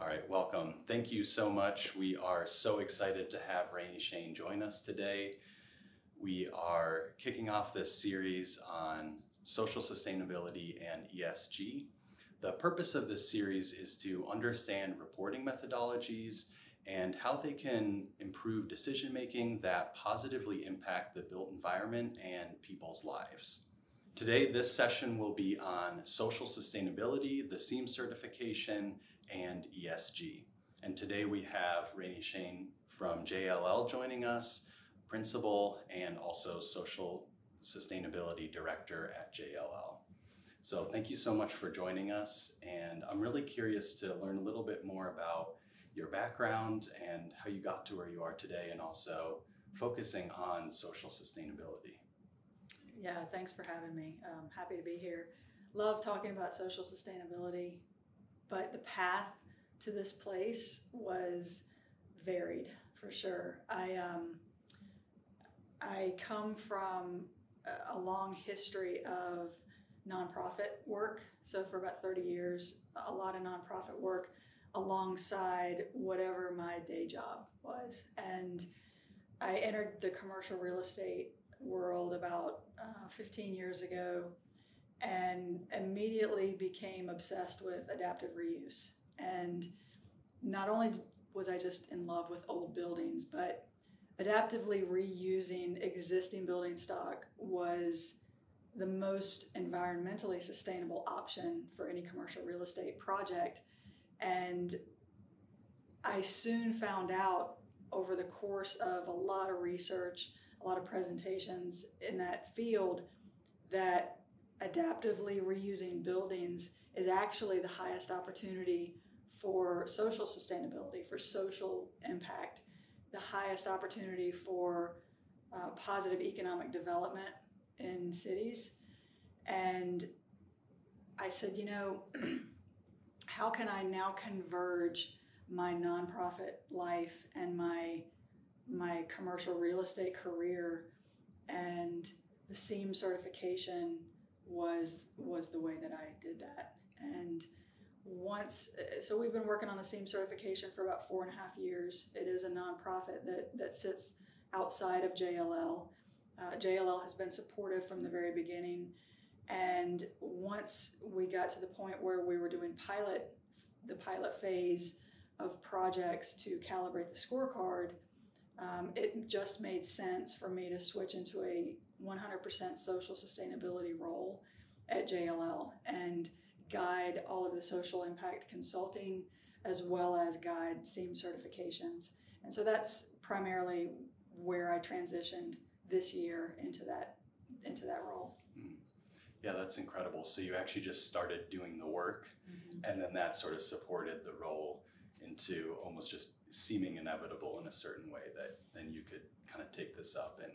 All right, welcome. Thank you so much. We are so excited to have Rainey Shane join us today. We are kicking off this series on social sustainability and ESG. The purpose of this series is to understand reporting methodologies and how they can improve decision-making that positively impact the built environment and people's lives. Today, this session will be on social sustainability, the SEAM certification, and ESG. And today we have Rainey Shane from JLL joining us, principal and also social sustainability director at JLL. So thank you so much for joining us, and I'm really curious to learn a little bit more about your background and how you got to where you are today, and also focusing on social sustainability. Yeah, thanks for having me. Happy to be here. Love talking about social sustainability, but the path to this place was varied for sure. I come from a long history of nonprofit work. So for about 30 years, a lot of nonprofit work alongside whatever my day job was. And I entered the commercial real estate world about 15 years ago and immediately became obsessed with adaptive reuse. And not only was I just in love with old buildings, but adaptively reusing existing building stock was the most environmentally sustainable option for any commercial real estate project. And I soon found out over the course of a lot of research, a lot of presentations in that field, that adaptively reusing buildings is actually the highest opportunity for social sustainability, for social impact, the highest opportunity for positive economic development in cities. And I said, how can I now converge my nonprofit life and my commercial real estate career? And the SEAM certification was the way that I did that. And so we've been working on the SEAM certification for about 4.5 years. It is a nonprofit that sits outside of JLL. JLL has been supportive from the very beginning. And once we got to the point where we were doing the pilot phase of projects to calibrate the scorecard, it just made sense for me to switch into a 100% social sustainability role at JLL and guide all of the social impact consulting as well as guide SEAM certifications. And so that's primarily where I transitioned this year into that role. Yeah, that's incredible. So you actually just started doing the work, and then that sort of supported the role into almost just seeming inevitable in a certain way, that then you could kind of take this up and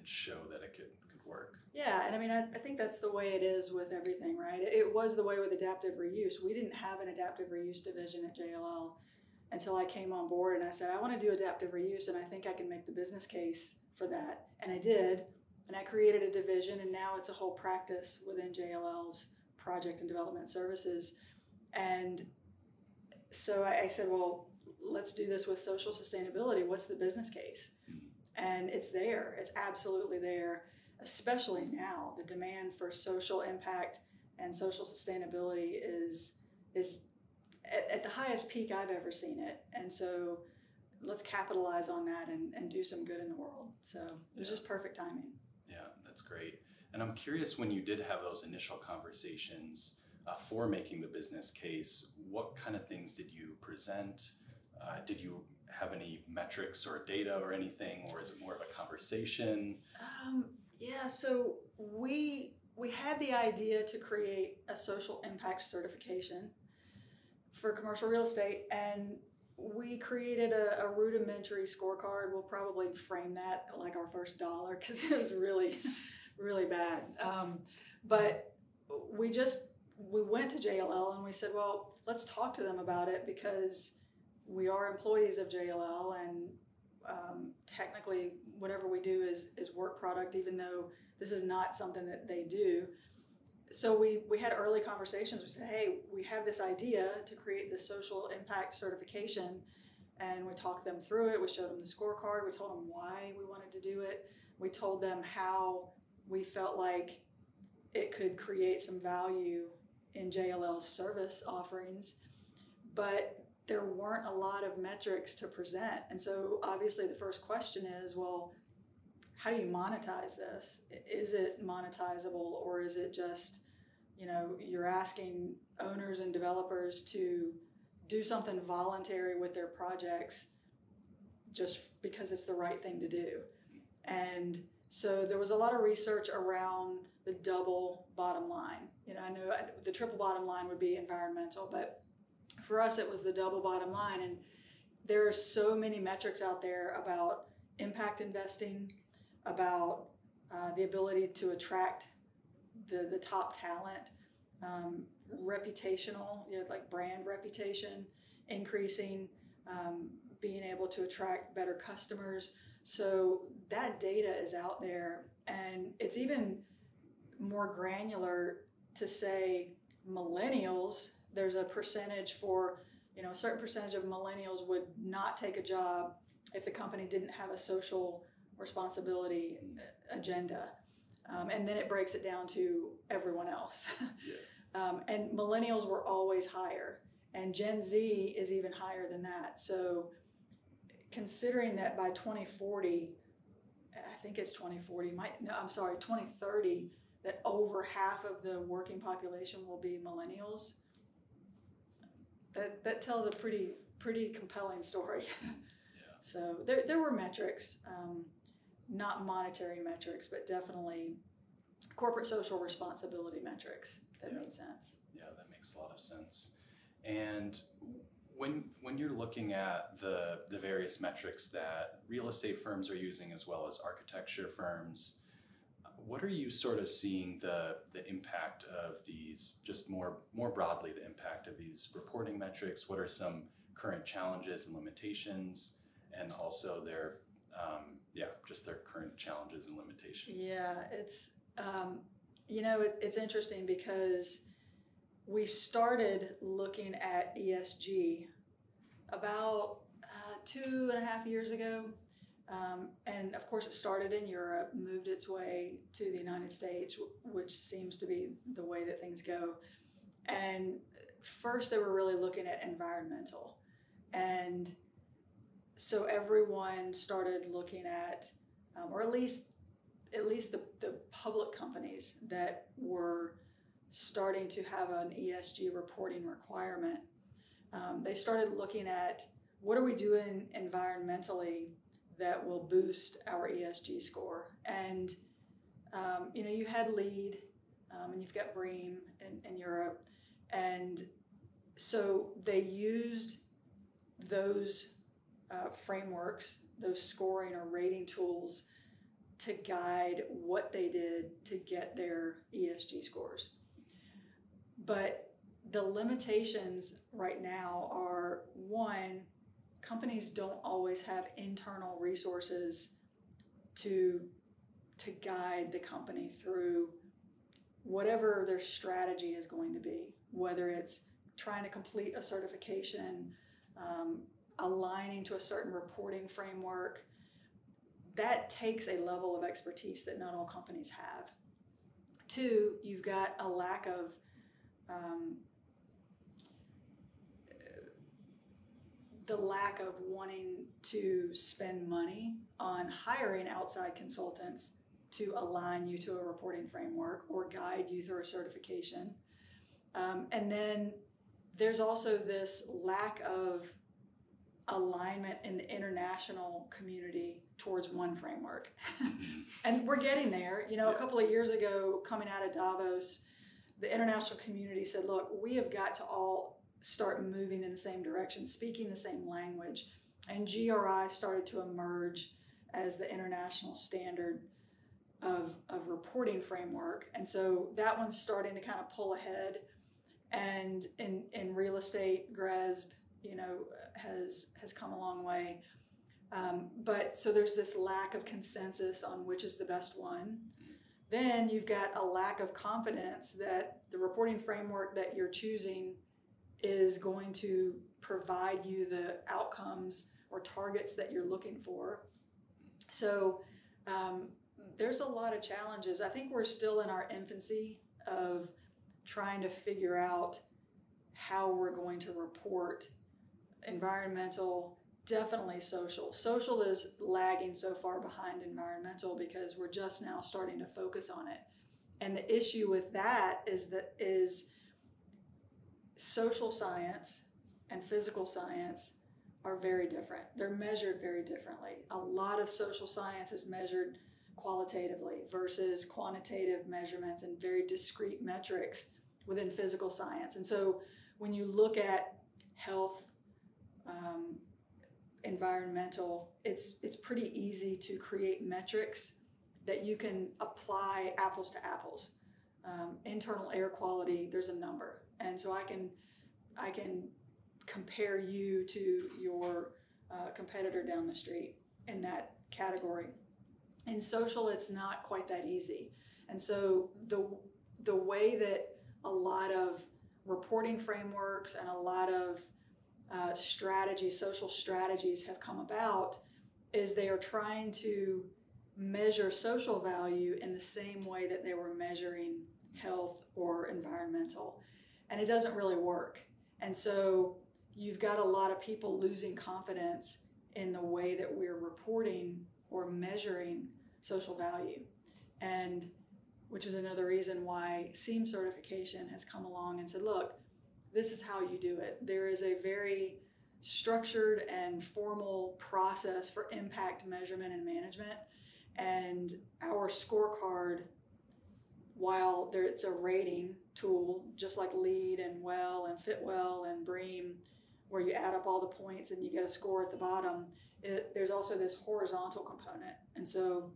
show that it could work. Yeah, and I mean, I think that's the way it is with everything, right? It was the way with adaptive reuse. We didn't have an adaptive reuse division at JLL until I came on board, and I said, I want to do adaptive reuse, and I think I can make the business case for that. And I did, and I created a division, and now it's a whole practice within JLL's project and development services. And so I said, well, let's do this with social sustainability. What's the business case? And it's there. It's absolutely there, especially now. The demand for social impact and social sustainability is at the highest peak I've ever seen it. And so let's capitalize on that and do some good in the world. So it was just perfect timing. Yeah, that's great. And I'm curious, when you did have those initial conversations for making the business case, what kind of things did you present? Did you have any metrics or data or anything, or is it more of a conversation? Yeah, so we had the idea to create a social impact certification for commercial real estate, and we created a rudimentary scorecard. We'll probably frame that like our first dollar because it was really, really bad. But we went to JLL and we said, well, let's talk to them about it, because we are employees of JLL, and technically whatever we do is work product, even though this is not something that they do. so we had early conversations. We said, hey, we have this idea to create this social impact certification, and we talked them through it. We showed them the scorecard. We told them why we wanted to do it. We told them how we felt like it could create some value in JLL's service offerings, but there weren't a lot of metrics to present. And so obviously the first question is, well, how do you monetize this? Is it monetizable, or is it just, you're asking owners and developers to do something voluntary with their projects just because it's the right thing to do? And so there was a lot of research around the double bottom line. I know the triple bottom line would be environmental, but for us it was the double bottom line. And there are so many metrics out there about impact investing, about the ability to attract the top talent, reputational, like brand reputation increasing, being able to attract better customers. So that data is out there, and it's even more granular to say millennials, there's a percentage for, a certain percentage of millennials would not take a job if the company didn't have a social responsibility agenda. And then it breaks it down to everyone else. And millennials were always higher, and Gen Z is even higher than that. So considering that by 2040, I think it's 2040, 2030, that over half of the working population will be millennials, that tells a pretty compelling story. So there were metrics, not monetary metrics, but definitely corporate social responsibility metrics that made sense. Yeah, that makes a lot of sense. And when you're looking at the various metrics that real estate firms are using, as well as architecture firms, what are you sort of seeing the impact of these, just more broadly, the impact of these reporting metrics? What are some current challenges and limitations, and also their just their current challenges and limitations? Yeah, it's it's interesting because we started looking at ESG about 2.5 years ago. And of course it started in Europe, moved its way to the United States, which seems to be the way that things go. And first they were really looking at environmental. And so everyone started looking at, or at least the public companies that were starting to have an ESG reporting requirement, they started looking at what are we doing environmentally that will boost our ESG score. And you had LEED, and you've got BREEAM in Europe, and so they used those frameworks, those scoring or rating tools, to guide what they did to get their ESG scores. But the limitations right now are, one, companies don't always have internal resources to guide the company through whatever their strategy is going to be, whether it's trying to complete a certification, aligning to a certain reporting framework. That takes a level of expertise that not all companies have. Two, you've got a lack of wanting to spend money on hiring outside consultants to align you to a reporting framework or guide you through a certification. And then there's also this lack of alignment in the international community towards one framework. And we're getting there. A couple of years ago, coming out of Davos, the international community said, look, we have got to all start moving in the same direction, speaking the same language. And GRI started to emerge as the international standard of reporting framework. And so that one's starting to kind of pull ahead. And in real estate, GRESB, has come a long way. But so there's this lack of consensus on which is the best one. then you've got a lack of confidence that the reporting framework that you're choosing is going to provide you the outcomes or targets that you're looking for. So there's a lot of challenges. I think we're still in our infancy of trying to figure out how we're going to report environmental, definitely social. Social is lagging so far behind environmental because we're just now starting to focus on it. And the issue with that is social science and physical science are very different. They're measured very differently. A lot of social science is measured qualitatively versus quantitative measurements and very discrete metrics within physical science. And so when you look at health, environmental, it's pretty easy to create metrics that you can apply apples to apples. Internal air quality, there's a number. And so I can compare you to your competitor down the street in that category. In social, it's not quite that easy. And so the way that a lot of reporting frameworks and a lot of social strategies have come about is they are trying to measure social value in the same way that they were measuring health or environmental. And it doesn't really work. And so you've got a lot of people losing confidence in the way that we're reporting or measuring social value. And which is another reason why SEAM certification has come along and said, look, this is how you do it. There is a very structured and formal process for impact measurement and management. And our scorecard, while it's a rating tool, just like LEAD and WELL and FitWell and BREEAM, where you add up all the points and you get a score at the bottom, there's also this horizontal component. And so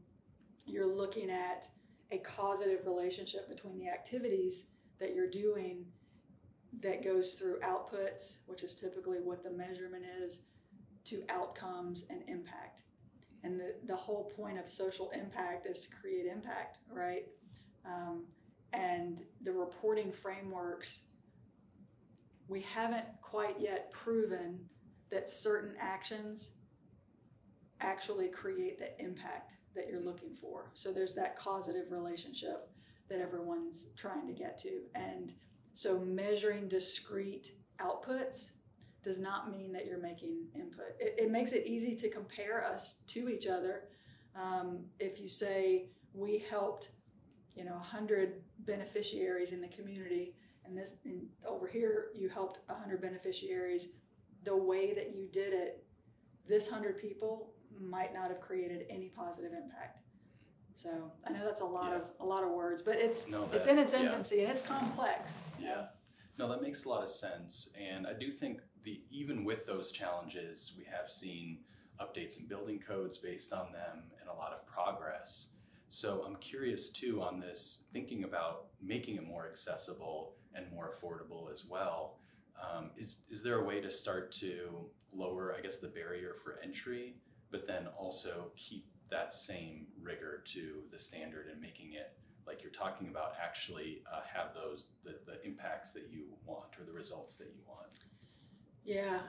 you're looking at a causative relationship between the activities that you're doing that goes through outputs, which is typically what the measurement is, to outcomes and impact. And the whole point of social impact is to create impact, right? And the reporting frameworks, we haven't quite yet proven that certain actions actually create the impact that you're looking for. So there's that causative relationship that everyone's trying to get to. And so measuring discrete outputs does not mean that you're making input. It makes it easy to compare us to each other. If you say we helped, 100 beneficiaries in the community, and over here you helped 100 beneficiaries, the way that you did it, this 100 people might not have created any positive impact. So I know that's a lot of words, but it's in its infancy and it's complex. Yeah. No, that makes a lot of sense. And I do think even with those challenges, we have seen updates in building codes based on them and a lot of progress. So I'm curious too on this, thinking about making it more accessible and more affordable as well. Is there a way to start to lower, I guess, the barrier for entry, but then also keep that same rigor to the standard and making it, like you're talking about, actually have the impacts that you want or the results that you want? Yeah,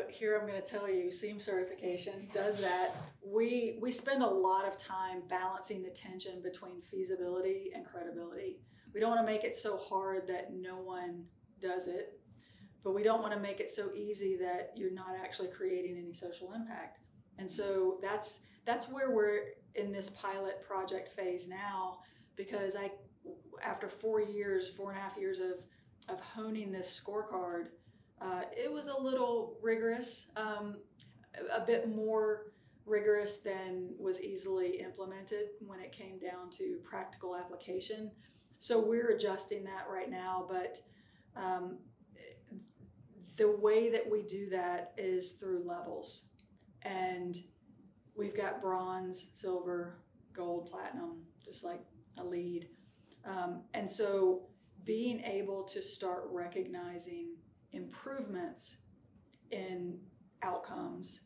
here I'm going to tell you, SEAM certification does that. We spend a lot of time balancing the tension between feasibility and credibility. We don't want to make it so hard that no one does it, but we don't want to make it so easy that you're not actually creating any social impact. And so that's where we're in this pilot project phase now, because after 4.5 years of honing this scorecard, it was a little rigorous, a bit more rigorous than was easily implemented when it came down to practical application. So we're adjusting that right now, but the way that we do that is through levels. And we've got bronze, silver, gold, platinum, just like a LEAD. And so being able to start recognizing improvements in outcomes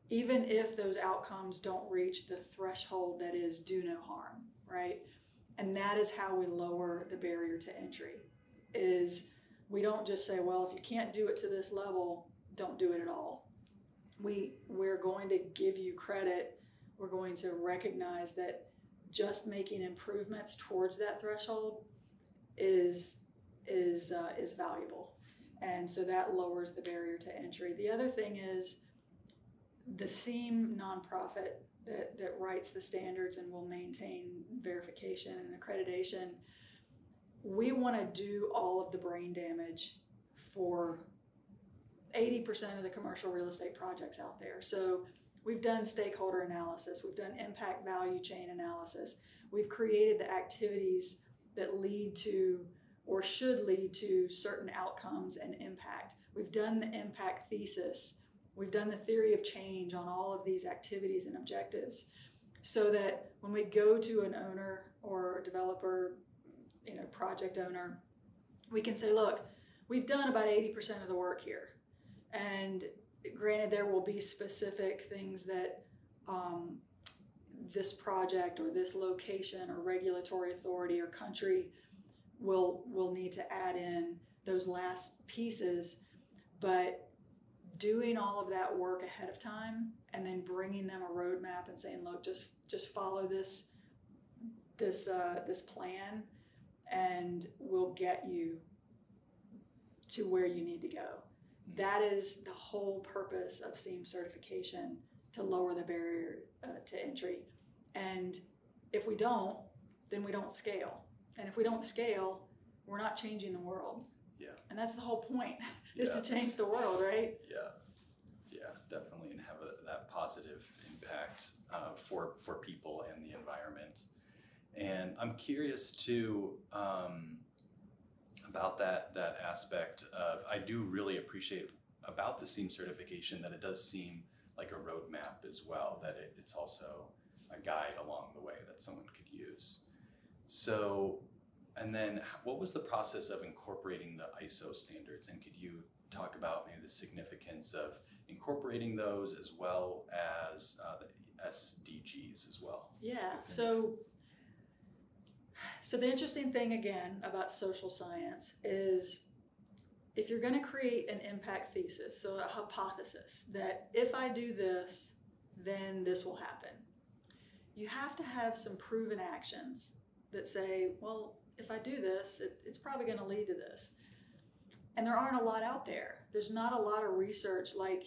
even if those outcomes don't reach the threshold that is do no harm, right? And that is how we lower the barrier to entry, is we don't just say, well, if you can't do it to this level, don't do it at all. We're going to give you credit. We're going to recognize that just making improvements towards that threshold is valuable. And so that lowers the barrier to entry. The other thing is the SEAM nonprofit that writes the standards and will maintain verification and accreditation. We want to do all of the brain damage for 80% of the commercial real estate projects out there. So we've done stakeholder analysis, we've done impact value chain analysis, we've created the activities that lead to or should lead to certain outcomes and impact. We've done the impact thesis, we've done the theory of change on all of these activities and objectives, so that when we go to an owner or developer, project owner, we can say, look, we've done about 80% of the work here. And granted, there will be specific things that this project or this location or regulatory authority or country will need to add in those last pieces, but doing all of that work ahead of time and then bringing them a roadmap and saying, look, just follow this plan and we'll get you to where you need to go. That is the whole purpose of SEAM certification, to lower the barrier to entry. And if we don't, then we don't scale. And if we don't scale, we're not changing the world. Yeah. And that's the whole point, is to change the world, right? Yeah, definitely, and have that positive impact for people and the environment. And I'm curious too about that aspect of, I do really appreciate about the SEAM certification that it does seem like a roadmap as well, that it's also a guide along the way that someone could use. So, and then what was the process of incorporating the ISO standards? And could you talk about maybe the significance of incorporating those as well as the SDGs as well? Yeah, so the interesting thing again about social science is, if you're going to create an impact thesis, so a hypothesis that if I do this, then this will happen, you have to have some proven actions that say, well, if I do this, it's probably going to lead to this. And there aren't a lot out there. There's not a lot of research like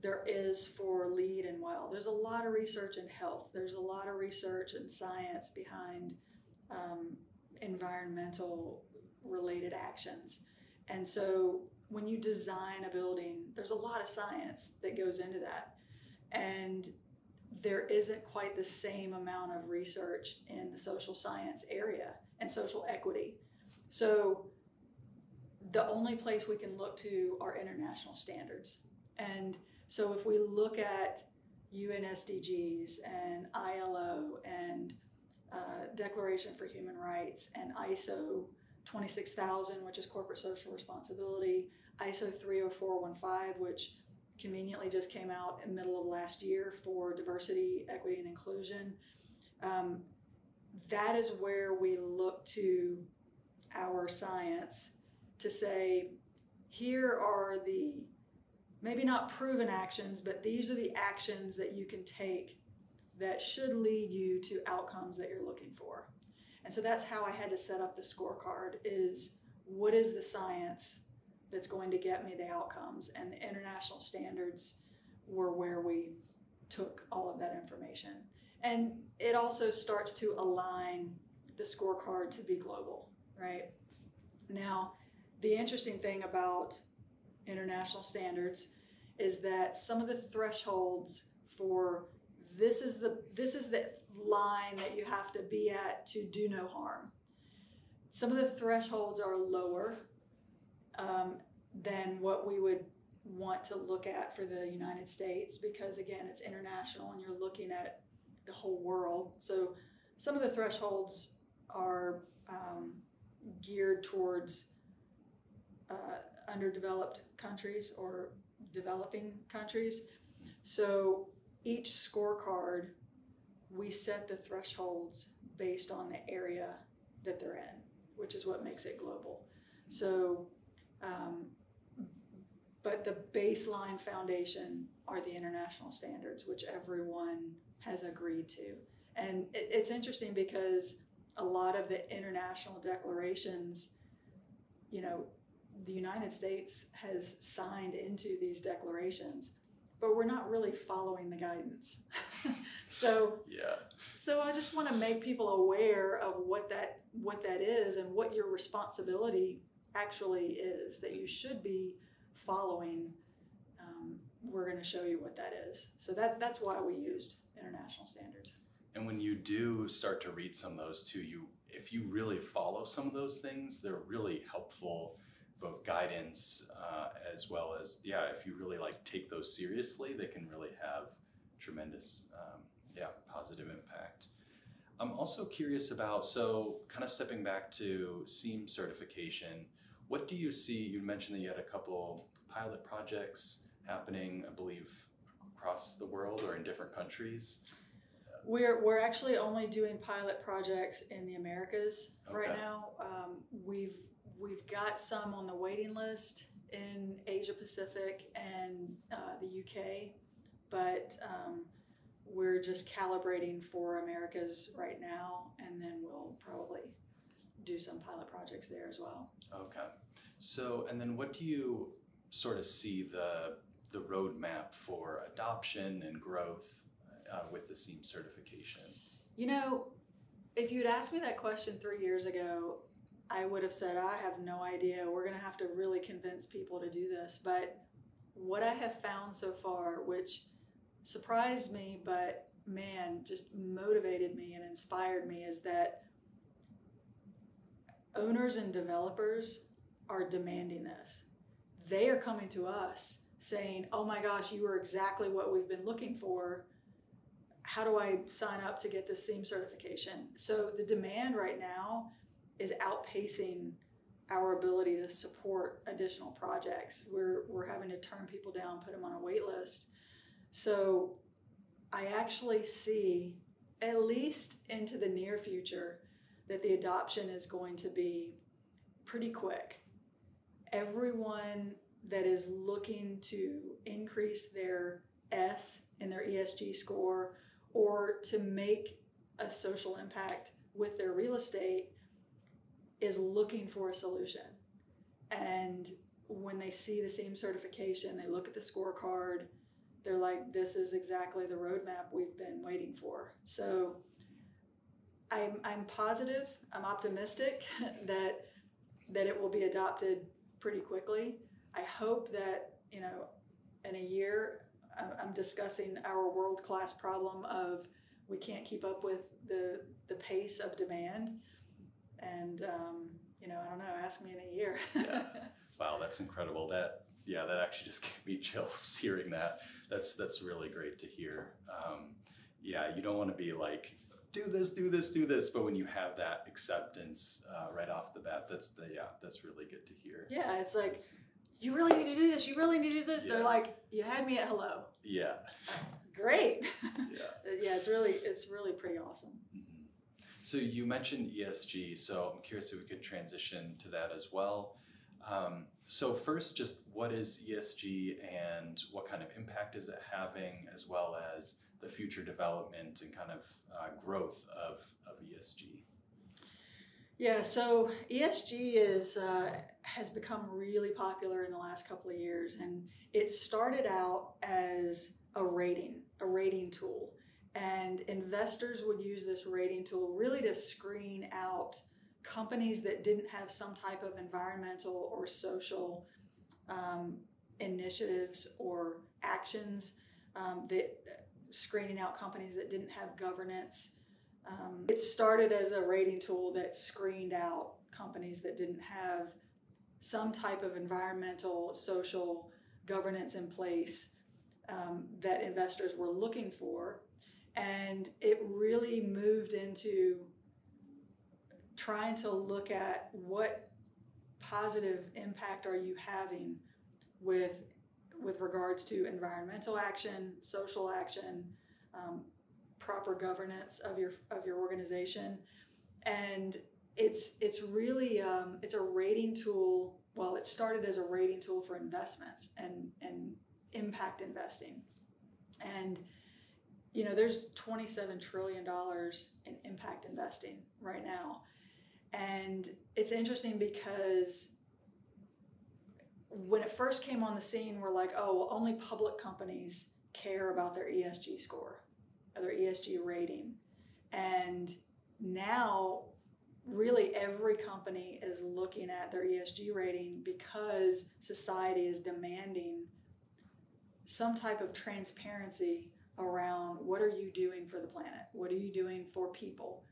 there is for LEAD and WELL. There's a lot of research in health. There's a lot of research and science behind environmental related actions. And so when you design a building, there's a lot of science that goes into that. And there isn't quite the same amount of research in the social science area and social equity. So the only place we can look to are international standards. And so if we look at UN SDGs and ILO and Declaration for Human Rights and ISO 26000, which is corporate social responsibility, ISO 30415, which conveniently just came out in the middle of last year for diversity, equity, and inclusion. That is where we look to our science to say, here are the, maybe not proven actions, but these are the actions that you can take that should lead you to outcomes that you're looking for. And so that's how I had to set up the scorecard, is what is the science that's going to get me the outcomes? And the international standards were where we took all of that information. And it also starts to align the scorecard to be global, right? Now, the interesting thing about international standards is that some of the thresholds for this is the line that you have to be at to do no harm. Some of the thresholds are lower than what we would want to look at for the United States, because again, it's international and you're looking at the whole world. So some of the thresholds are geared towards underdeveloped countries or developing countries. So each scorecard, we set the thresholds based on the area that they're in, which is what makes it global. So, but the baseline foundation are the international standards, which everyone has agreed to. And it's interesting because a lot of the international declarations, you know, the United States has signed into these declarations, but we're not really following the guidance. So I just want to make people aware of what that is and what your responsibility actually is, that you should be following. We're going to show you what that is. So that's why we used international standards. And when you do start to read some of those too, if you really follow some of those things, they're really helpful, both guidance as well as, if you really like take those seriously, they can really have tremendous, positive impact. I'm also curious about, so kind of stepping back to SEAM certification, what do you see? You mentioned that you had a couple pilot projects happening, I believe, across the world or in different countries. We're actually only doing pilot projects in the Americas right now. We've got some on the waiting list in Asia Pacific and the UK, but we're just calibrating for Americas right now, and then we'll probably do some pilot projects there as well. Okay. So, and then what do you sort of see the roadmap for adoption and growth with the SEAM certification? You know, if you'd asked me that question 3 years ago, I would have said, I have no idea. We're going to have to really convince people to do this. But what I have found so far, which surprised me, but man, just motivated me and inspired me, is that owners and developers are demanding this. They are coming to us saying, oh my gosh, you are exactly what we've been looking for. How do I sign up to get this SEAM certification? So the demand right now is outpacing our ability to support additional projects. We're having to turn people down, put them on a wait list. So I actually see, at least into the near future, that the adoption is going to be pretty quick. Everyone that is looking to increase their S in their ESG score or to make a social impact with their real estate is looking for a solution. And when they see the SEAM certification, they look at the scorecard, they're like, this is exactly the roadmap we've been waiting for. So I'm positive, I'm optimistic that it will be adopted pretty quickly. I hope that, you know, in a year, I'm discussing our world-class problem of we can't keep up with the pace of demand. And, you know, I don't know, ask me in a year. Yeah. Wow, that's incredible. That actually just gave me chills hearing that. That's really great to hear. You don't want to be like, do this, do this, do this. But when you have that acceptance right off the bat, that's really good to hear. Yeah, it's like, you really need to do this. You really need to do this. Yeah. They're like, you had me at hello. Yeah. Great. Yeah, it's really pretty awesome. Mm-hmm. So you mentioned ESG, so I'm curious if we could transition to that as well. So first, just what is ESG and what kind of impact is it having, as well as the future development and kind of growth of ESG? Yeah, so ESG has become really popular in the last couple of years, and it started out as a rating tool. And investors would use this rating tool really to screen out companies that didn't have some type of environmental or social initiatives or actions, screening out companies that didn't have governance. It started as a rating tool that screened out companies that didn't have some type of environmental, social governance in place that investors were looking for. And it really moved into trying to look at what positive impact are you having with with regards to environmental action, social action, proper governance of your organization. And it's really it's a rating tool. Well, it started as a rating tool for investments and impact investing. And there's $27 trillion in impact investing right now. And it's interesting because when it first came on the scene, we're like, oh, well, only public companies care about their ESG score or their ESG rating. And now really every company is looking at their ESG rating because society is demanding some type of transparency around what are you doing for the planet? What are you doing for people?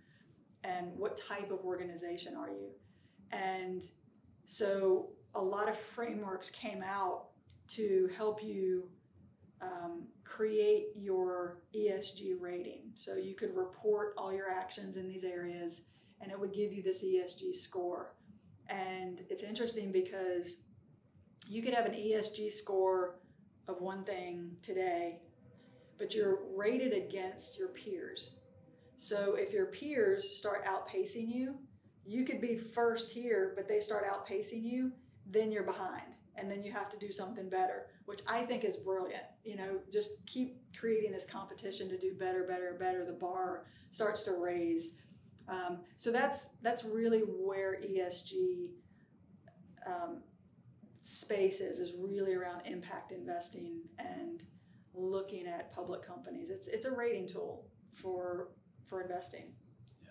And what type of organization are you? And so a lot of frameworks came out to help you create your ESG rating. So you could report all your actions in these areas and it would give you this ESG score. And it's interesting because you could have an ESG score of one thing today, but you're rated against your peers. So if your peers start outpacing you, you could be first here, but they start outpacing you, then you're behind. And then you have to do something better, which I think is brilliant. Just keep creating this competition to do better, better, better. The bar starts to raise. So that's really where ESG space is really around impact investing and looking at public companies. It's a rating tool for investing. Yeah.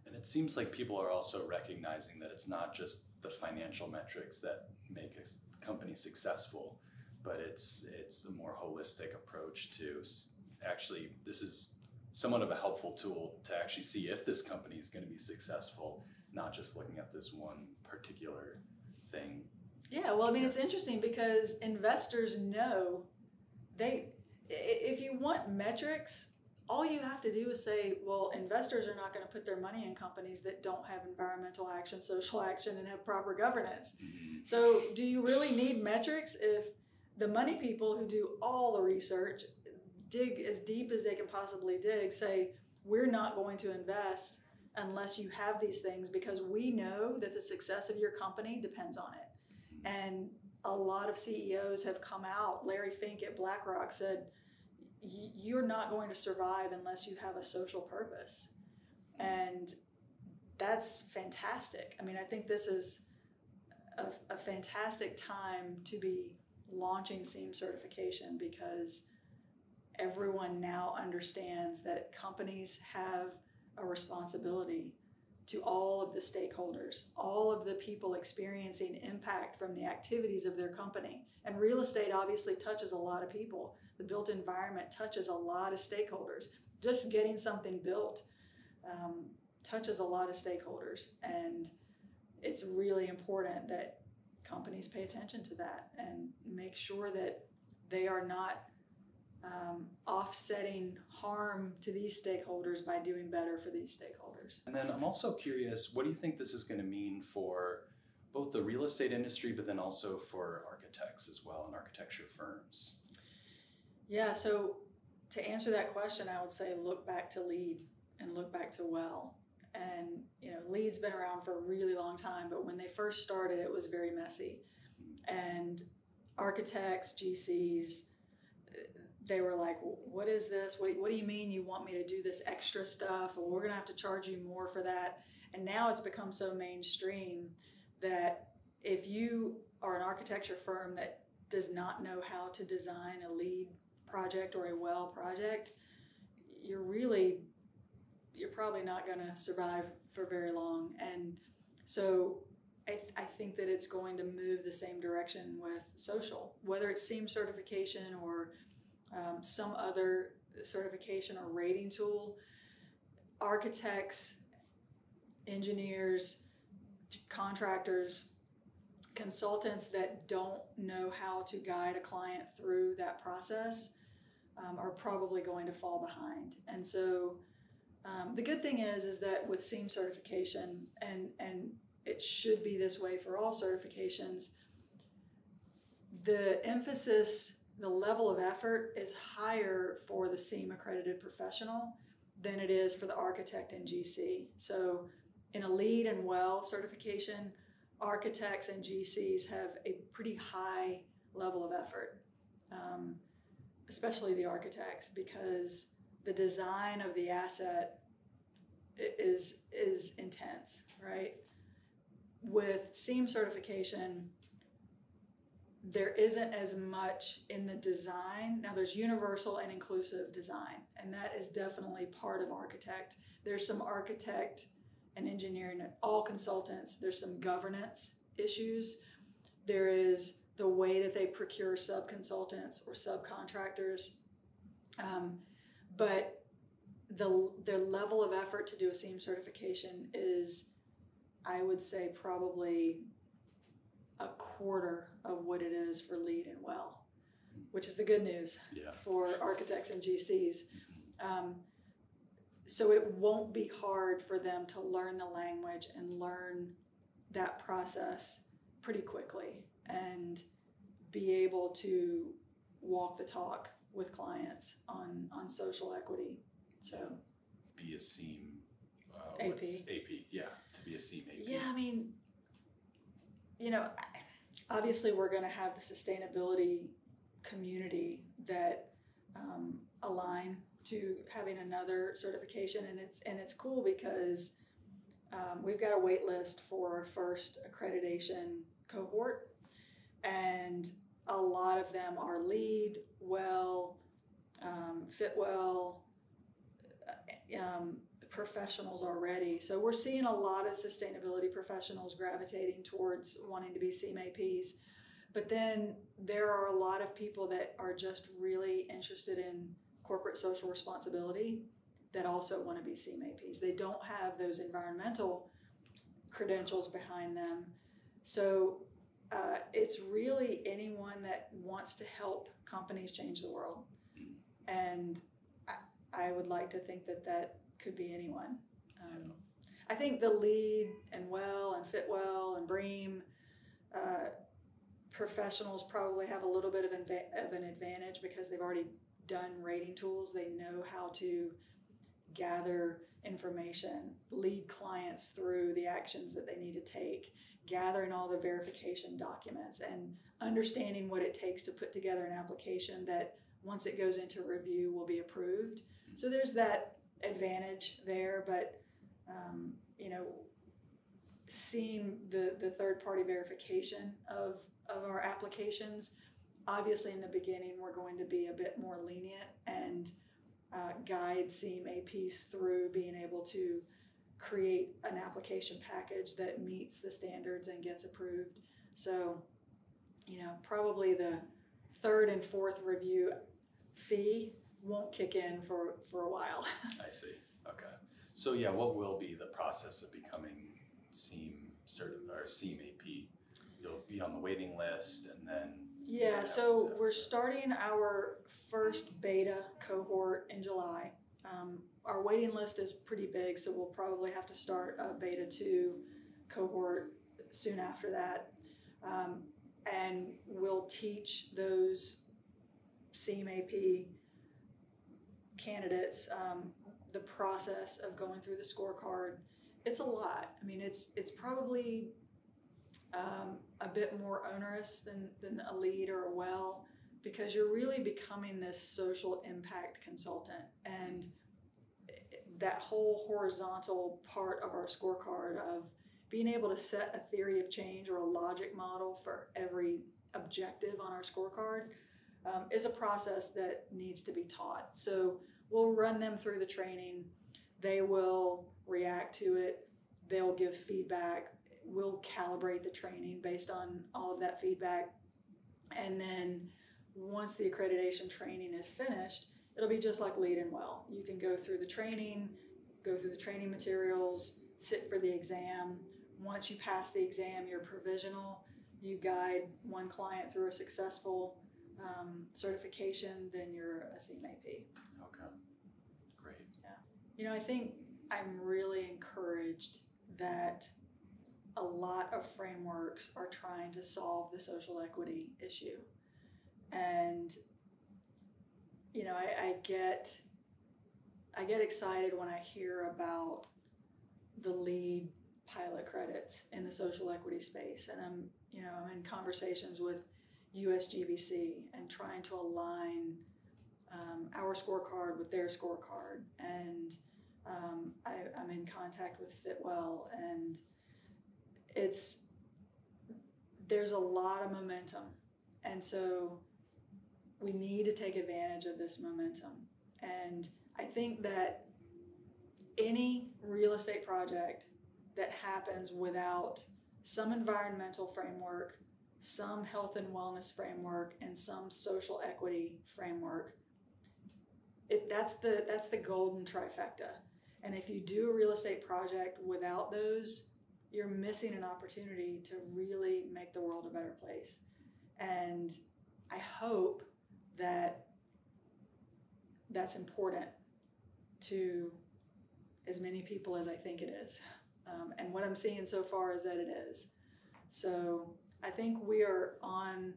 And it seems like people are also recognizing that it's not just the financial metrics that make a company successful, but it's a more holistic approach to actually, this is somewhat of a helpful tool to actually see if this company is going to be successful, not just looking at this one particular thing. Yeah, well, I mean, it's interesting because investors know if you want metrics, all you have to do is say, well, investors are not going to put their money in companies that don't have environmental action, social action, and have proper governance. Mm-hmm. So do you really need metrics if the money people who do all the research, dig as deep as they can possibly dig, say, we're not going to invest unless you have these things because we know that the success of your company depends on it. And a lot of CEOs have come out. Larry Fink at BlackRock said, you're not going to survive unless you have a social purpose. And that's fantastic. I mean, I think this is a fantastic time to be launching SEAM certification because everyone now understands that companies have a responsibility to all of the stakeholders, all of the people experiencing impact from the activities of their company. And real estate obviously touches a lot of people. The built environment touches a lot of stakeholders. Just getting something built touches a lot of stakeholders. And it's really important that companies pay attention to that and make sure that they are not offsetting harm to these stakeholders by doing better for these stakeholders. And then I'm also curious, what do you think this is going to mean for both the real estate industry, but then also for architects as well and architecture firms? Yeah, so to answer that question, I would say look back to LEED and look back to WELL. And LEED's been around for a really long time, but when they first started, it was very messy. And architects, GCs, they were like, what is this? What do you mean you want me to do this extra stuff? Well, we're going to have to charge you more for that. And now it's become so mainstream that if you are an architecture firm that does not know how to design a LEED project or a WELL project, you're probably not going to survive for very long. And so I think that it's going to move the same direction with social, whether it's SEAM certification or some other certification or rating tool. Architects, engineers, contractors, consultants that don't know how to guide a client through that process are probably going to fall behind. And so the good thing is that with SEAM certification, and it should be this way for all certifications, The emphasis, the level of effort is higher for the SEAM accredited professional than it is for the architect and GC. So in a LEED and WELL certification, architects and GCs have a pretty high level of effort, especially the architects, because the design of the asset is intense, right? With SEAM certification, there isn't as much in the design. Now there's universal and inclusive design, and that is definitely part of architect. There's some architect and engineering, all consultants, there's some governance issues. There is the way that they procure sub-consultants or subcontractors. But their level of effort to do a SEAM certification is, I would say, probably a quarter of what it is for LEED and WELL, which is the good news for architects and GCs. So it won't be hard for them to learn the language and learn that process pretty quickly and be able to walk the talk with clients on social equity. So be a SEAM AP. AP, yeah, to be a SEAM AP. Yeah, I mean, obviously we're going to have the sustainability community that align to having another certification, and it's cool because we've got a wait list for our first accreditation cohort, and a lot of them are LEED, WELL, Fitwell professionals already. So we're seeing a lot of sustainability professionals gravitating towards wanting to be SEAM APs. But then there are a lot of people that are just really interested in corporate social responsibility that also want to be SEAM APs. They don't have those environmental credentials behind them. So it's really anyone that wants to help companies change the world. And I would like to think that could be anyone. I think the LEED and WELL and Fitwell and BREEAM professionals probably have a little bit of an advantage because they've already done rating tools. They know how to gather information, lead clients through the actions that they need to take, gathering all the verification documents, and understanding what it takes to put together an application that once it goes into review will be approved. So there's that advantage there, but seeing the third-party verification of our applications, obviously in the beginning we're going to be a bit more lenient and guide SEAM APs through being able to create an application package that meets the standards and gets approved. So, probably the third and fourth review fee won't kick in for a while. I see. Okay. So yeah, what will be the process of becoming SEAM or SEAM AP? You'll be on the waiting list, and then so we're starting our first beta cohort in July. Our waiting list is pretty big, so we'll probably have to start a beta 2 cohort soon after that. And we'll teach those SEAM AP candidates the process of going through the scorecard. It's a lot. I mean, it's probably a bit more onerous than a LEED or a WELL, because you're really becoming this social impact consultant, and that whole horizontal part of our scorecard of being able to set a theory of change or a logic model for every objective on our scorecard is a process that needs to be taught. So we'll run them through the training. They will react to it. They'll give feedback. We'll calibrate the training based on all of that feedback. And then once the accreditation training is finished, it'll be just like LEED and WELL. You can go through the training materials, sit for the exam. Once you pass the exam, you're provisional. You guide one client through a successful certification, then you're a SEAM AP. Okay, great. Yeah. I think I'm really encouraged that a lot of frameworks are trying to solve the social equity issue. And you know, I get excited when I hear about the lead pilot credits in the social equity space, and I'm in conversations with USGBC and trying to align our scorecard with their scorecard, and I'm in contact with Fitwell, and there's a lot of momentum, and so we need to take advantage of this momentum. And I think that any real estate project that happens without some environmental framework, some health and wellness framework, and some social equity framework, that's the golden trifecta. And if you do a real estate project without those, you're missing an opportunity to really make the world a better place. And I hope that that's important to as many people as I think it is. And what I'm seeing so far is that it is. So I think we are on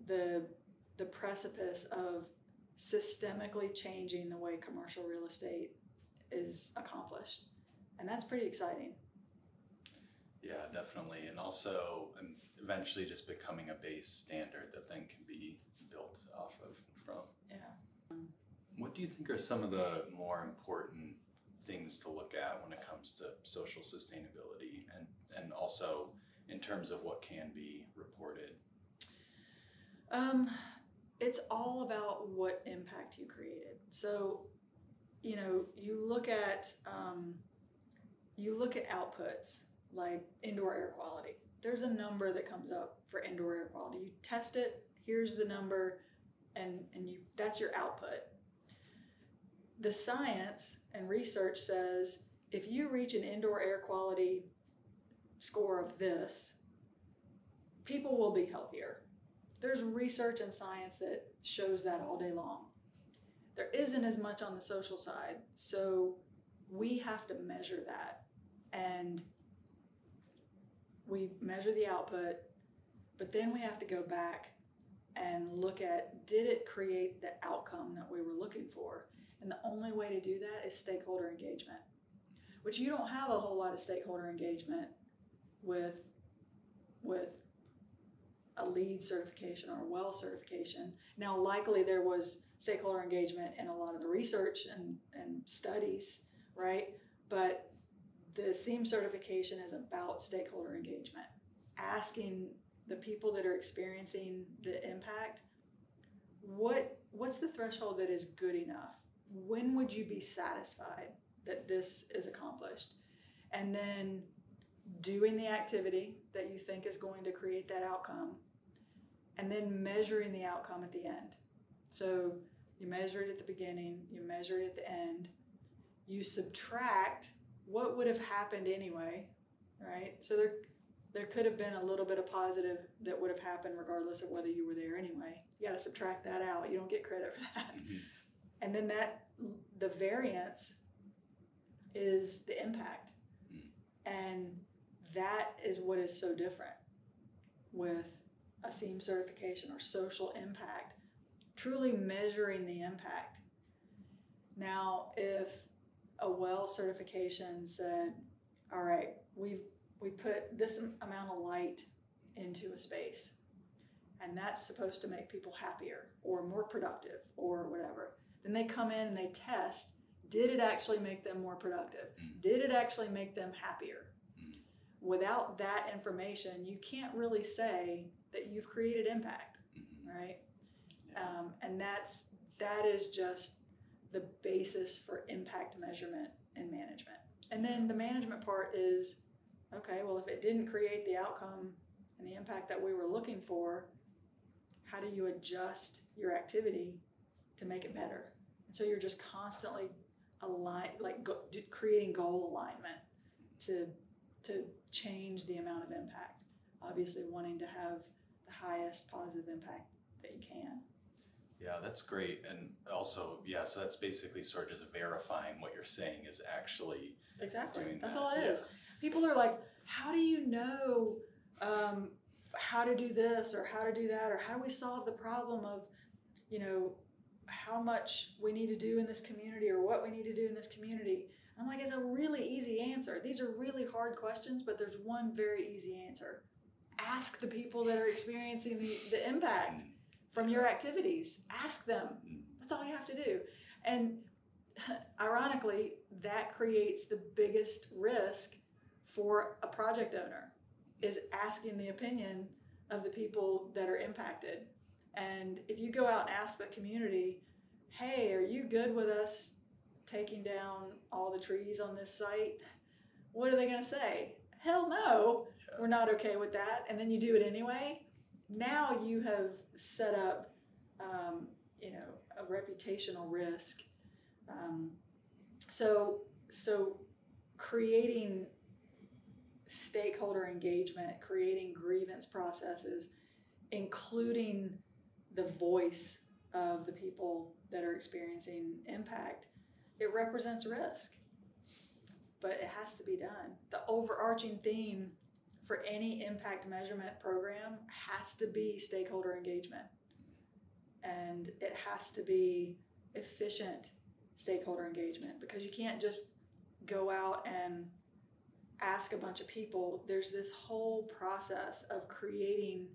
the precipice of systemically changing the way commercial real estate is accomplished. And that's pretty exciting. Yeah, definitely. And also eventually just becoming a base standard that then can be built off of and from. Yeah. What do you think are some of the more important things to look at when it comes to social sustainability, and also in terms of what can be reported? It's all about what impact you created. So, you know, you look at outputs like indoor air quality. There's a number that comes up for indoor air quality. You test it, here's the number, and that's your output. The science and research says if you reach an indoor air quality score of this, people will be healthier. There's research and science that shows that all day long. There isn't as much on the social side, so we have to measure that. And we measure the output, but then we have to go back and look at, did it create the outcome that we were looking for? And the only way to do that is stakeholder engagement, which you don't have a whole lot of stakeholder engagement with a LEED certification or a WELL certification. Now, likely there was stakeholder engagement in a lot of the research and studies, right? But the SEAM certification is about stakeholder engagement, asking the people that are experiencing the impact, what's the threshold that is good enough? When would you be satisfied that this is accomplished? And then doing the activity that you think is going to create that outcome, and then measuring the outcome at the end. So you measure it at the beginning, you measure it at the end, you subtract what would have happened anyway, right? So there could have been a little bit of positive that would have happened regardless of whether you were there anyway. You got to subtract that out. You don't get credit for that. Mm-hmm. And then the variance is the impact. Mm-hmm. And that is what is so different with a SEAM certification or social impact, truly measuring the impact. Now, if a WELL certification said, all right, we put this amount of light into a space, and that's supposed to make people happier or more productive or whatever. Then they come in and they test, did it actually make them more productive? Did it actually make them happier? Without that information, you can't really say that you've created impact, right? And that is just the basis for impact measurement and management. And then the management part is, okay, well, if it didn't create the outcome and the impact that we were looking for, how do you adjust your activity to make it better? And so you're just constantly creating goal alignment to change the amount of impact. Obviously wanting to have the highest positive impact that you can. Yeah, that's great. And also, yeah, so that's basically sort of just verifying what you're saying is actually exactly doing that's that. all it is. People are like, how do you know how to do this or how to do that, or how do we solve the problem of, how much we need to do in this community or what we need to do in this community. I'm like, it's a really easy answer. These are really hard questions, but there's one very easy answer. Ask the people that are experiencing the impact from your activities. Ask them. That's all you have to do. And ironically, that creates the biggest risk for a project owner, is asking the opinion of the people that are impacted. And if you go out and ask the community, hey, are you good with us taking down all the trees on this site? What are they going to say? Hell no, we're not okay with that. And then you do it anyway. Now you have set up, a reputational risk. So creating stakeholder engagement, creating grievance processes, including the voice of the people that are experiencing impact, it represents risk, but it has to be done. The overarching theme for any impact measurement program has to be stakeholder engagement, and it has to be efficient stakeholder engagement, because you can't just go out and ask a bunch of people. There's this whole process of creating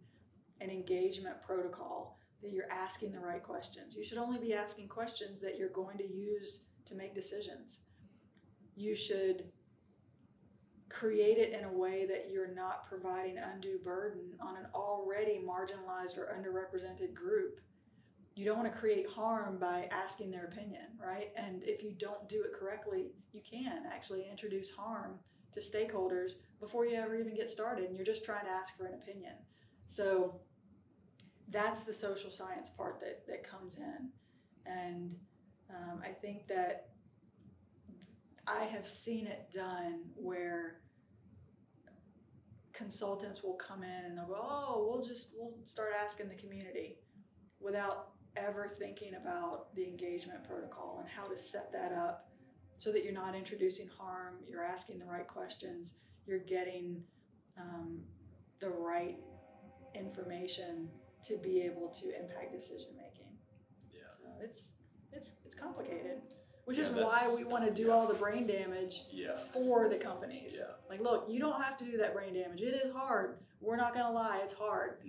an engagement protocol that you're asking the right questions. You should only be asking questions that you're going to use to make decisions. You should create it in a way that you're not providing undue burden on an already marginalized or underrepresented group. You don't want to create harm by asking their opinion, right? And if you don't do it correctly, you can actually introduce harm to stakeholders before you ever even get started, and you're just trying to ask for an opinion. So that's the social science part that comes in. And I think that I have seen it done where consultants will come in and they'll go, oh, we'll start asking the community, without ever thinking about the engagement protocol and how to set that up so that you're not introducing harm, you're asking the right questions, you're getting the right information to be able to impact decision making. Yeah. So it's complicated, which is why we want to do all the brain damage for the companies. Yeah. Like, look, you don't have to do that brain damage. It is hard. We're not going to lie. It's hard.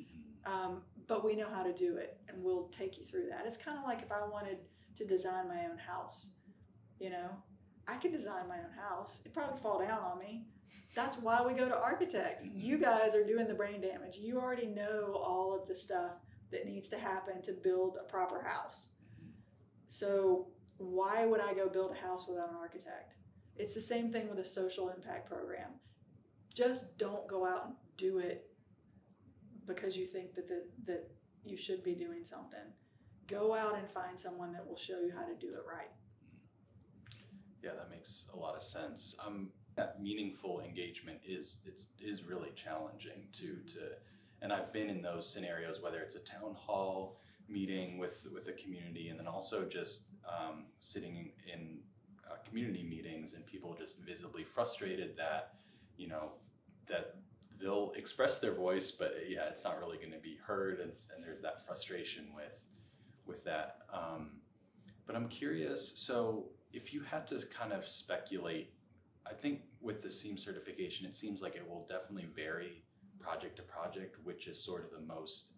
But we know how to do it, and we'll take you through that. It's kind of like if I wanted to design my own house, I could design my own house. It'd probably fall down on me. That's why we go to architects. You guys are doing the brain damage. You already know all of the stuff that needs to happen to build a proper house. So why would I go build a house without an architect? It's the same thing with a social impact program. Just don't go out and do it because you think that you should be doing something. Go out and find someone that will show you how to do it right. Yeah, that makes a lot of sense. That meaningful engagement is really challenging and I've been in those scenarios, whether it's a town hall meeting with a community, and then also just sitting in community meetings and people just visibly frustrated that that they'll express their voice, but it's not really going to be heard, and there's that frustration with that. But I'm curious, so if you had to kind of speculate, I think with the SEAM certification, it seems like it will definitely vary project to project, which is sort of the most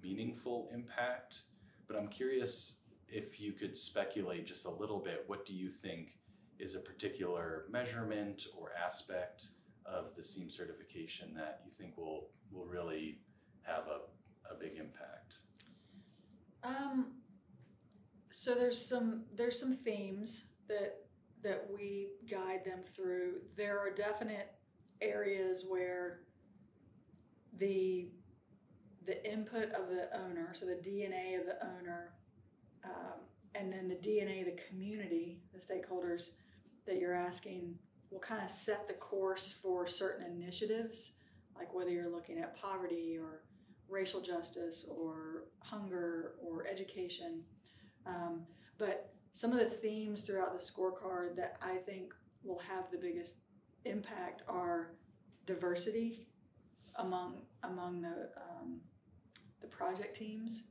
meaningful impact. But I'm curious if you could speculate just a little bit, what do you think is a particular measurement or aspect of the SEAM certification that you think will really have a big impact? So there's some themes that we guide them through. There are definite areas where the input of the owner, so the DNA of the owner, and then the DNA of the community, the stakeholders that you're asking, will kind of set the course for certain initiatives, like whether you're looking at poverty or racial justice or hunger or education. But some of the themes throughout the scorecard that I think will have the biggest impact are diversity, among the project teams.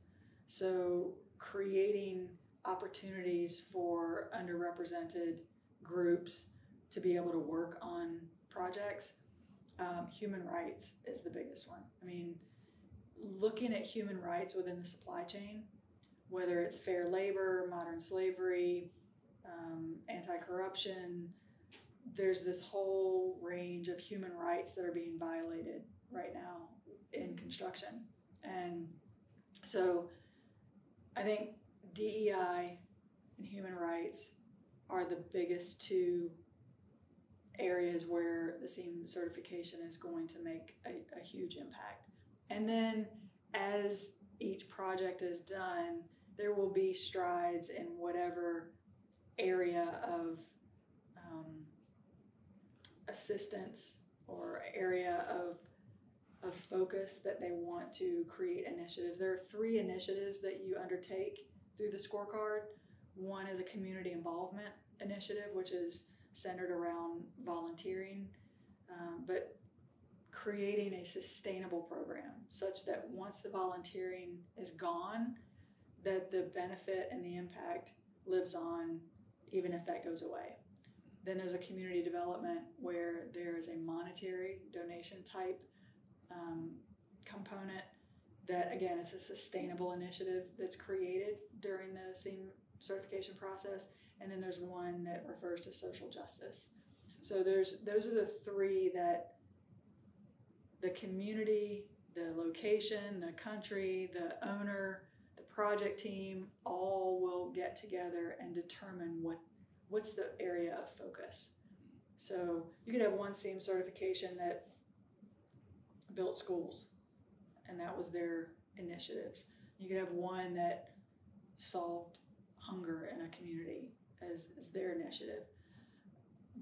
So creating opportunities for underrepresented groups to be able to work on projects. Human rights is the biggest one. I mean, looking at human rights within the supply chain, whether it's fair labor, modern slavery, anti-corruption, there's this whole range of human rights that are being violated right now in construction. And so I think DEI and human rights are the biggest two areas where the SEAM certification is going to make a huge impact. And then as each project is done, there will be strides in whatever area of assistance or area of focus that they want to create initiatives. There are 3 initiatives that you undertake through the scorecard. One is a community involvement initiative, which is centered around volunteering, but creating a sustainable program such that once the volunteering is gone, that the benefit and the impact lives on even if that goes away. Then there's a community development where there is a monetary donation type component that, again, it's a sustainable initiative that's created during the SEAM certification process. And then there's one that refers to social justice. So those are the 3 that the community, the location, the country, the owner, the project team all will get together and determine what's the area of focus. So you could have one SEAM certification that built schools, and that was their initiatives. You could have one that solved hunger in a community as their initiative.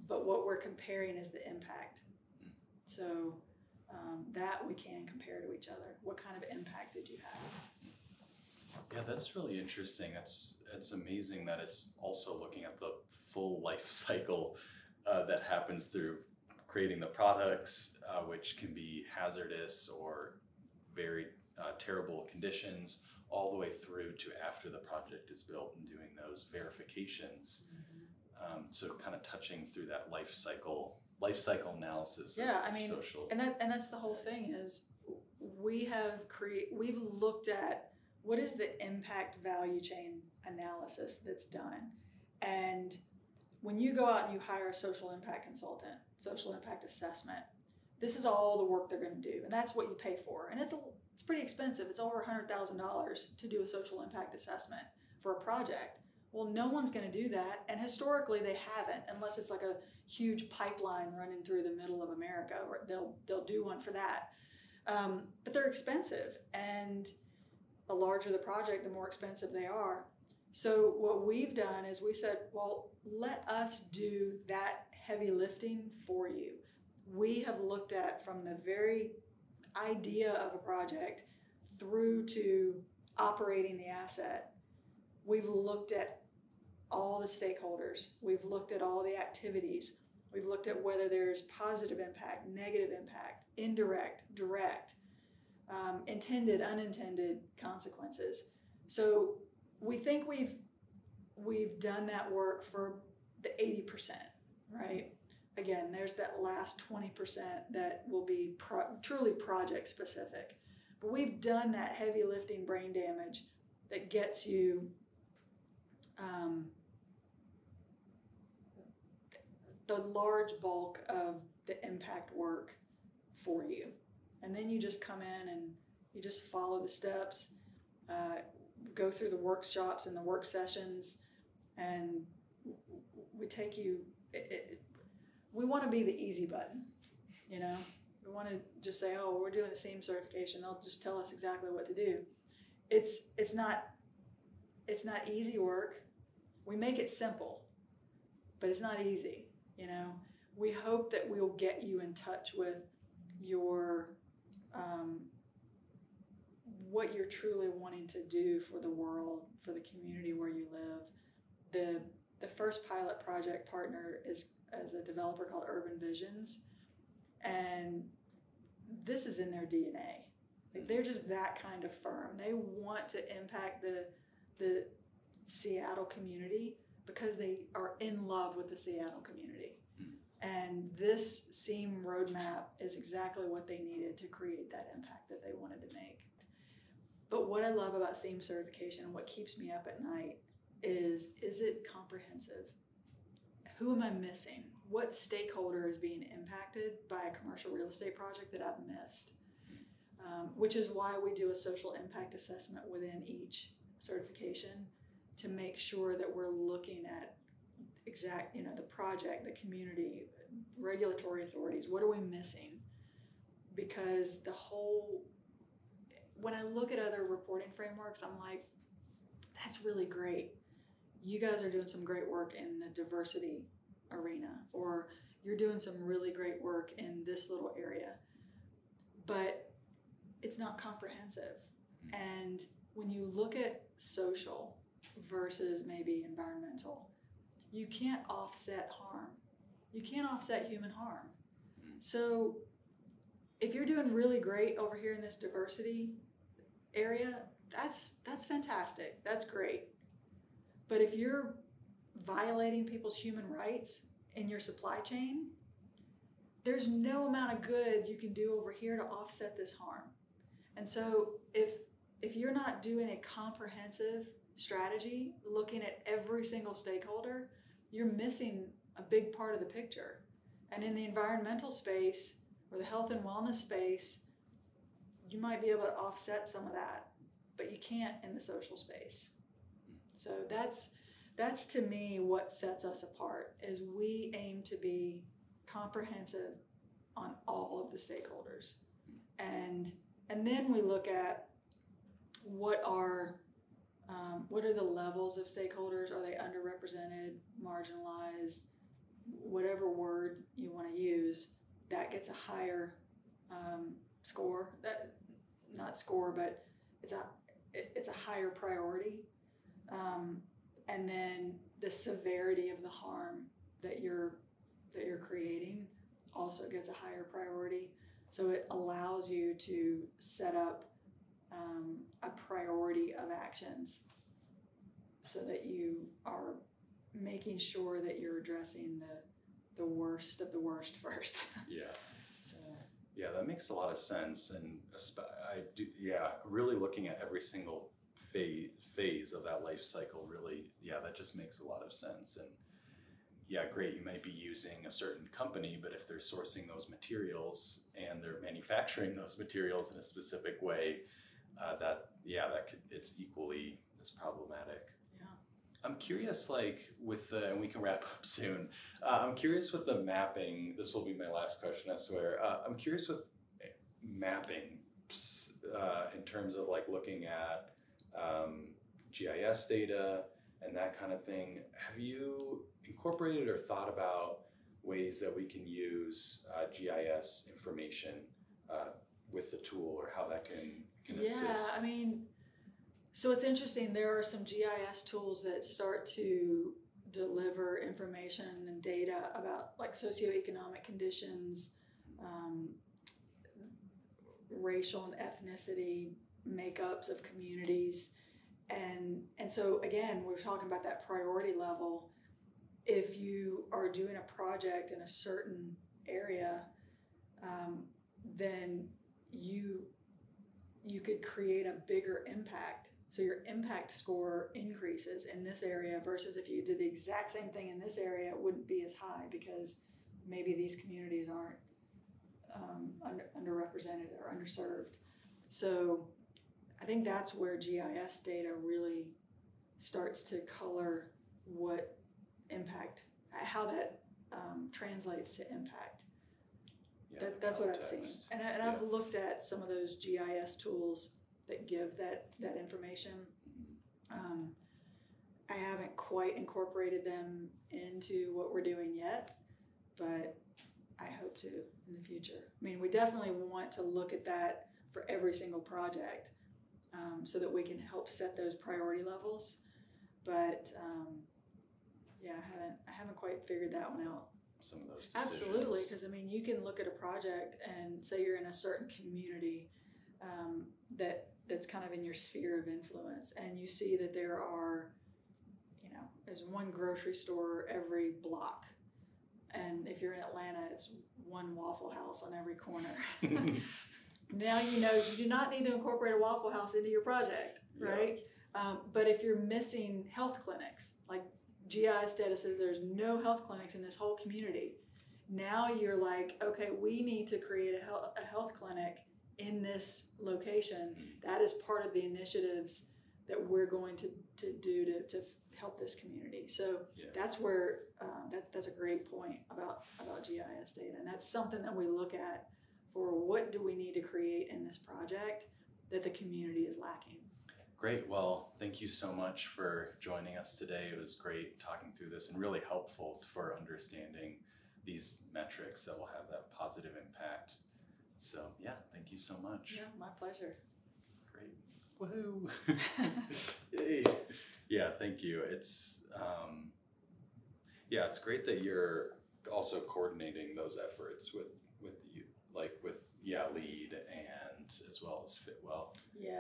But what we're comparing is the impact. So that we can compare to each other. What kind of impact did you have? Yeah, that's really interesting. It's amazing that it's also looking at the full life cycle that happens through creating the products, which can be hazardous or very terrible conditions, all the way through to after the project is built and doing those verifications. So kind of touching through that life cycle analysis. Yeah, of I mean, social. and that's the whole thing is we've looked at what is the impact value chain analysis that's done. And when you go out and you hire a social impact consultant, social impact assessment, this is all the work they're going to do. And that's what you pay for. And it's pretty expensive. It's over $100,000 to do a social impact assessment for a project. Well, no one's going to do that. And historically, they haven't, unless it's like a huge pipeline running through the middle of America, or they'll do one for that. But they're expensive. And the larger the project, the more expensive they are. So what we've done is we said, well, let us do that heavy lifting for you. We have looked at from the very idea of a project through to operating the asset. We've looked at all the stakeholders. We've looked at all the activities. We've looked at whether there's positive impact, negative impact, indirect, direct, intended, unintended consequences. So we think we've done that work for the 80%, right? Again, there's that last 20% that will be truly project specific. But we've done that heavy lifting brain damage that gets you the large bulk of the impact work for you. And then you just come in and you just follow the steps, go through the workshops and the work sessions, and we take you, we want to be the easy button, you know? We want to just say, oh, we're doing the SEAM certification. They'll just tell us exactly what to do. It's not easy work. We make it simple, but it's not easy, you know? We hope that we'll get you in touch with your what you're truly wanting to do for the world, for the community where you live. The first pilot project partner is a developer called Urban Visions, and this is in their DNA. Like they're just that kind of firm. They want to impact the Seattle community because they are in love with the Seattle community. And this SEAM roadmap is exactly what they needed to create that impact that they wanted to make. But what I love about SEAM certification and what keeps me up at night is it comprehensive? Who am I missing? What stakeholder is being impacted by a commercial real estate project that I've missed? Which is why we do a social impact assessment within each certification to make sure that we're looking at the project, the community, regulatory authorities. What are we missing? Because when I look at other reporting frameworks, I'm like, that's really great. You guys are doing some great work in the diversity arena, or you're doing some really great work in this little area, but it's not comprehensive. And when you look at social versus maybe environmental, you can't offset harm. You can't offset human harm. So if you're doing really great over here in this diversity area, that's fantastic. That's great. But if you're violating people's human rights in your supply chain, there's no amount of good you can do over here to offset this harm. And so if you're not doing a comprehensive strategy, looking at every single stakeholder, you're missing a big part of the picture. And in the environmental space or the health and wellness space, you might be able to offset some of that, but you can't in the social space. So that's to me what sets us apart, is we aim to be comprehensive on all of the stakeholders. And then we look at what are the levels of stakeholders? Are they underrepresented, marginalized, whatever word you want to use? That gets a higher score. That not score, but it's a higher priority. And then the severity of the harm that you're creating also gets a higher priority. So it allows you to set up a priority of actions so that you are making sure that you're addressing the worst of the worst first. Yeah. So. Yeah, that makes a lot of sense. And really looking at every single phase of that life cycle, really, that just makes a lot of sense. And yeah, great, you might be using a certain company, but if they're sourcing those materials and they're manufacturing those materials in a specific way, it's equally as problematic. Yeah. I'm curious, and we can wrap up soon. I'm curious with the mapping. This will be my last question, I swear. I'm curious with mapping in terms of looking at GIS data and that kind of thing. Have you incorporated or thought about ways that we can use GIS information with the tool, or how that can assist? Yeah, I mean, so it's interesting. There are some GIS tools that start to deliver information and data about socioeconomic conditions, racial and ethnicity makeups of communities. And so again, we're talking about that priority level. If you are doing a project in a certain area, then you could create a bigger impact. So your impact score increases in this area versus if you did the exact same thing in this area, it wouldn't be as high because maybe these communities aren't underrepresented or underserved. So I think that's where GIS data really starts to color what impact, how that translates to impact. Yeah, that's what I've seen. And I've looked at some of those GIS tools that give that information. I haven't quite incorporated them into what we're doing yet, but I hope to in the future. I mean, we definitely want to look at that for every single project so that we can help set those priority levels. But I haven't quite figured that one out some of those decisions. Absolutely, because I mean, you can look at a project and say you're in a certain community that's kind of in your sphere of influence, and you see that there are, there's one grocery store every block, and if you're in Atlanta, it's one Waffle House on every corner. Now you know you do not need to incorporate a Waffle House into your project, right? Yeah. But if you're missing health clinics, like GI status says there's no health clinics in this whole community. Now you're like, okay, we need to create a health clinic in this location. That is part of the initiatives that we're going to do to help this community. So that's where that's a great point about GIS data, and that's something that we look at for what do we need to create in this project that the community is lacking. Great. Well, thank you so much for joining us today. It was great talking through this and really helpful for understanding these metrics that will have that positive impact. So yeah, thank you so much. Yeah, my pleasure. Great. Woohoo! Yay! Yeah, thank you. It's it's great that you're also coordinating those efforts with you, like with LEAD and as well as Fitwell. Yeah.